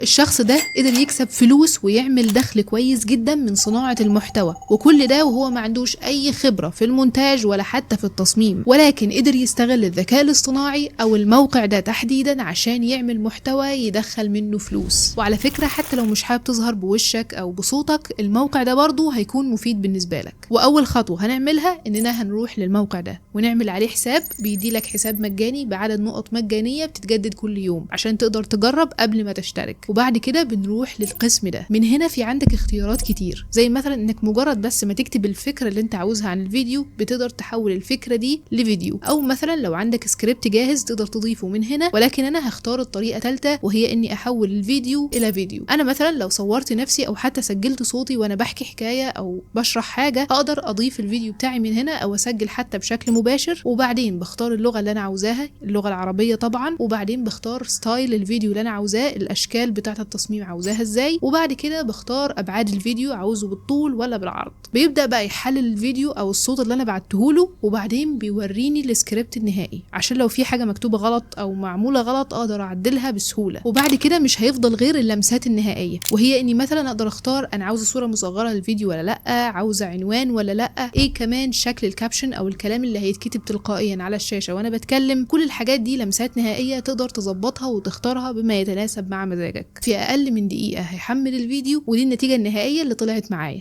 الشخص ده قدر يكسب فلوس ويعمل دخل كويس جدا من صناعة المحتوى، وكل ده وهو ما عندوش اي خبرة في المونتاج ولا حتى في التصميم، ولكن قدر يستغل الذكاء الاصطناعي او الموقع ده تحديدا عشان يعمل محتوى يدخل منه فلوس. وعلى فكرة حتى لو مش حابب تظهر بوشك او بصوتك، الموقع ده برضه هيكون مفيد بالنسبة لك. واول خطوة هنعملها اننا هنروح للموقع ده ونعمل عليه حساب، بيديلك حساب مجاني بعدد نقط مجانية بتتجدد كل يوم عشان تقدر تجرب قبل ما تشترك. وبعد كده بنروح للقسم ده. من هنا في عندك اختيارات كتير، زي مثلا انك مجرد بس ما تكتب الفكرة اللي انت عاوزها عن الفيديو بتقدر تحول الفكرة دي لفيديو، او مثلا لو عندك سكريبت جاهز تقدر تضيفه من هنا. ولكن انا هختار الطريقة ثالثة، وهي اني احول الفيديو الى فيديو. انا مثلا لو صورت نفسي او حتى سجلت صوتي وانا بحكي حكاية او بشرح حاجة، اقدر اضيف الفيديو بتاعي من هنا او اسجل حتى بشكل مباشر. وبعدين بختار اللغة اللي انا عاوزاها، اللغة العربية طبعا، وبعدين بختار ستايل الفيديو اللي انا عاوزاه، الاشكال بتاعة التصميم عاوزاها ازاي، وبعد كده بختار ابعاد الفيديو، عاوزه بالطول ولا بالعرض. بيبدأ بقى يحلل الفيديو او الصوت اللي انا بعته له، وبعدين بيوريني السكريبت النهائي عشان لو في حاجة مكتوبة غلط او معمولة غلط اقدر اعدلها بسهولة. وبعد كده مش هيفضل غير اللمسات النهائية، وهي اني مثلا اقدر اختار انا عاوزة صورة مصغرة للفيديو ولا لا، عاوزة عنوان ولا لا، ايه كمان شكل الكابشن او الكلام اللي هيتكتب تلقائيا على الشاشة وانا بتكلم. كل الحاجات دي لمسات نهائية تقدر تظبطها وتختارها بما يتناسب مع مزاجك. في اقل من دقيقة هيحمل الفيديو، ودي النتيجة النهائية اللي طلعت معايا.